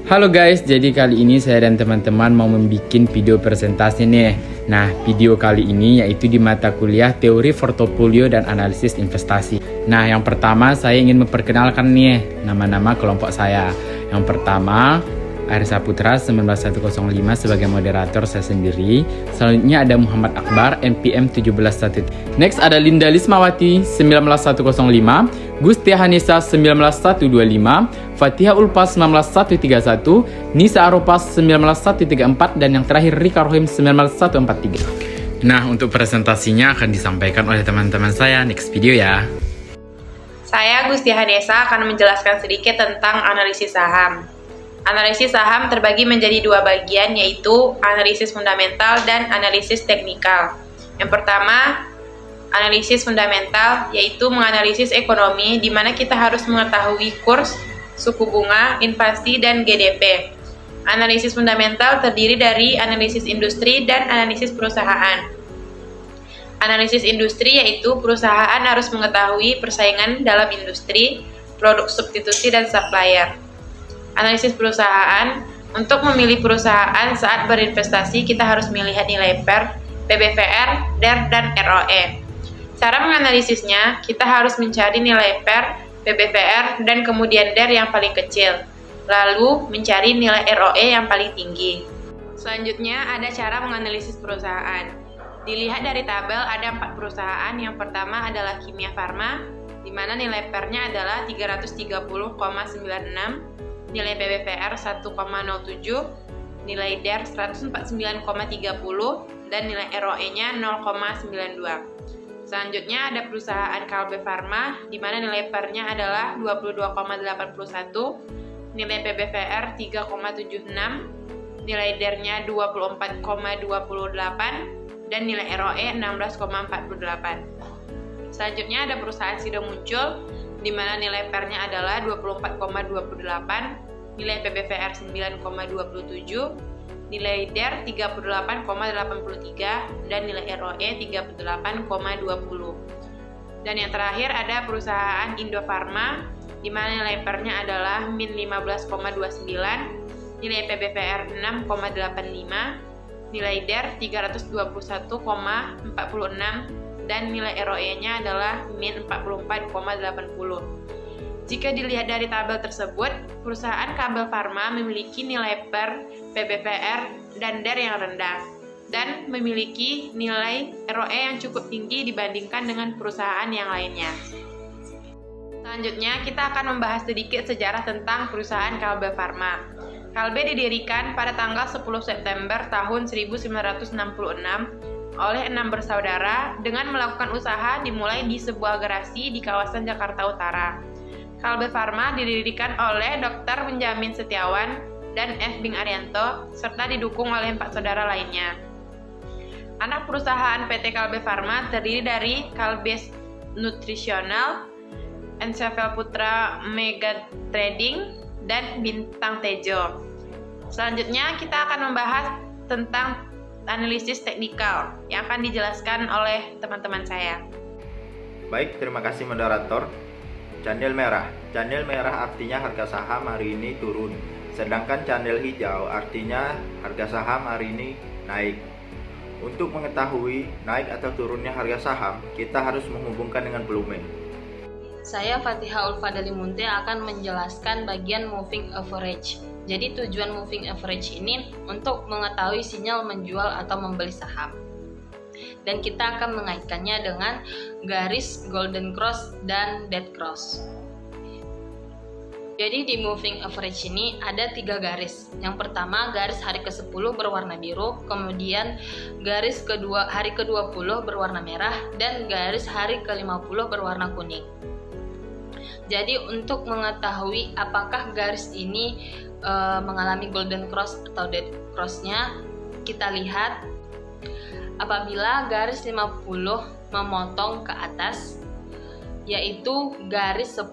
Halo guys, jadi kali ini saya dan teman-teman mau membuat video presentasi nih. Nah, video kali ini yaitu di mata kuliah Teori Portofolio dan Analisis Investasi. Nah, yang pertama saya ingin memperkenalkan nih nama-nama kelompok saya. Yang pertama, Arisa Putra 19105 sebagai moderator saya sendiri. Selanjutnya ada Muhammad Akbar NPM 171. Next ada Linda Lismawati 19105, Gusti Hanisa 19125, Fatihah Ulpas 19131, Nisa Aropas 19134, dan yang terakhir Rika Rohim 19143. Nah, untuk presentasinya akan disampaikan oleh teman-teman saya. Next video ya. Saya Gusti Hanesa akan menjelaskan sedikit tentang analisis saham. Analisis saham terbagi menjadi dua bagian, yaitu analisis fundamental dan analisis teknikal. Yang pertama, analisis fundamental, yaitu menganalisis ekonomi, di mana kita harus mengetahui kurs, suku bunga, inflasi, dan GDP. Analisis fundamental terdiri dari analisis industri dan analisis perusahaan. Analisis industri yaitu perusahaan harus mengetahui persaingan dalam industri, produk substitusi, dan supplier. Analisis perusahaan, untuk memilih perusahaan saat berinvestasi kita harus melihat nilai PER, PBVR, DER, dan ROE. Cara menganalisisnya, kita harus mencari nilai PER, PBVR, dan kemudian DER yang paling kecil, lalu mencari nilai ROE yang paling tinggi. Selanjutnya ada cara menganalisis perusahaan. Dilihat dari tabel ada 4 perusahaan. Yang pertama adalah Kimia Farma, di mana nilai PER-nya adalah 330,96, nilai PBVR 1,07, nilai DER 149,30, dan nilai ROE-nya 0,92. Selanjutnya ada perusahaan Kalbe Farma, di mana nilai PER-nya adalah 22,81, nilai PBVR 3,76, nilai DER-nya 24,28, dan nilai ROE 16,48. Selanjutnya ada perusahaan Sido Muncul, di mana nilai PER-nya adalah 24,28, nilai PBVR 9,27, nilai DER 38,83, dan nilai ROE 38,20. Dan yang terakhir ada perusahaan Indofarma, di mana nilai PER-nya adalah min 15,29, nilai PBVR 6,85, nilai DER 321,46, dan nilai ROE-nya adalah min 44,80. Jika dilihat dari tabel tersebut, perusahaan Kabel Farma memiliki nilai PER, PBVR, dan DER yang rendah, dan memiliki nilai ROE yang cukup tinggi dibandingkan dengan perusahaan yang lainnya. Selanjutnya, kita akan membahas sedikit sejarah tentang perusahaan Kalbe Farma. Kalbe didirikan pada tanggal 10 September tahun 1966 oleh 6 bersaudara dengan melakukan usaha dimulai di sebuah garasi di kawasan Jakarta Utara. Kalbe Farma didirikan oleh Dr. Benjamin Setiawan dan F. Bing Arianto, serta didukung oleh 4 saudara lainnya. Anak perusahaan PT Kalbe Farma terdiri dari Kalbe Nutritional, Ensevel Putra Mega Trading, dan Bintang Tejo. Selanjutnya kita akan membahas tentang analisis teknikal yang akan dijelaskan oleh teman-teman saya. Baik, terima kasih moderator. Candle merah. Candle merah artinya harga saham hari ini turun. Sedangkan candle hijau artinya harga saham hari ini naik. Untuk mengetahui naik atau turunnya harga saham, kita harus menghubungkan dengan volume. Saya Fatihah Ulfadalimunte akan menjelaskan bagian moving average. Jadi tujuan moving average ini untuk mengetahui sinyal menjual atau membeli saham. Dan kita akan mengaitkannya dengan garis golden cross dan dead cross. Jadi di moving average ini ada 3 garis. Yang pertama garis hari ke-10 berwarna biru, kemudian garis kedua hari ke-20 berwarna merah, dan garis hari ke-50 berwarna kuning. Jadi untuk mengetahui apakah garis ini mengalami golden cross atau dead cross-nya, kita lihat apabila garis 50 memotong ke atas, yaitu garis 10.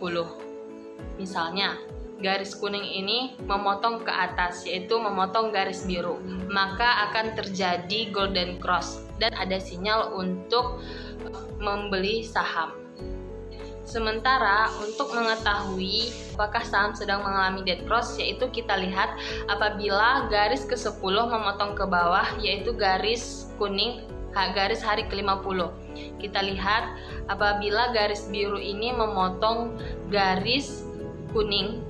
Misalnya, garis kuning ini memotong ke atas, yaitu memotong garis biru, maka akan terjadi golden cross dan ada sinyal untuk membeli saham. Sementara untuk mengetahui apakah saham sedang mengalami dead cross, yaitu kita lihat apabila garis ke-10 memotong ke bawah, yaitu garis kuning, garis hari ke-50. Kita lihat apabila garis biru ini memotong garis kuning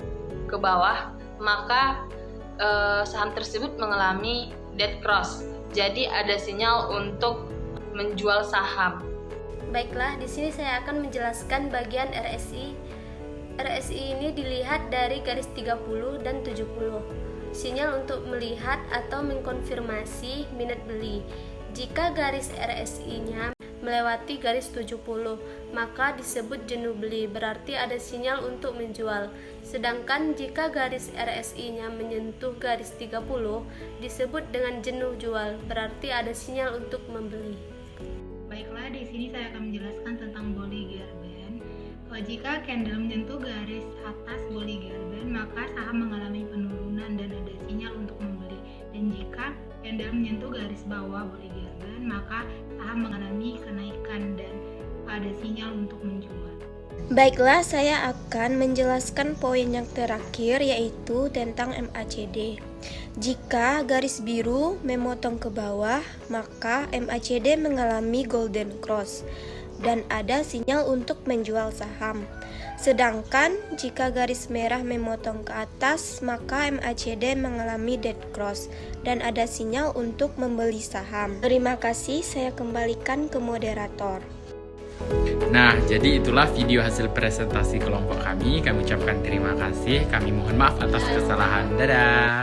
ke bawah, maka saham tersebut mengalami dead cross. Jadi ada sinyal untuk menjual saham. Baiklah, di sini saya akan menjelaskan bagian RSI. RSI ini dilihat dari garis 30 dan 70. Sinyal untuk melihat atau mengkonfirmasi minat beli. Jika garis RSI-nya melewati garis 70, maka disebut jenuh beli, berarti ada sinyal untuk menjual. Sedangkan jika garis RSI-nya menyentuh garis 30, disebut dengan jenuh jual, berarti ada sinyal untuk membeli. Baiklah, di sini saya akan menjelaskan tentang Bollinger Band. Jika candle menyentuh garis atas Bollinger Band, maka saham mengalami penurunan dan ada sinyal untuk membeli. Dan jika candle menyentuh garis bawah Bollinger Band, maka saham mengalami kenaikan dan ada sinyal untuk menjual. Baiklah, saya akan menjelaskan poin yang terakhir, yaitu tentang MACD. Jika garis biru memotong ke bawah, maka MACD mengalami golden cross dan ada sinyal untuk menjual saham. Sedangkan jika garis merah memotong ke atas, maka MACD mengalami dead cross dan ada sinyal untuk membeli saham. Terima kasih, saya kembalikan ke moderator. Nah, jadi itulah video hasil presentasi kelompok kami. Kami ucapkan terima kasih. Kami mohon maaf atas kesalahan. Dadah.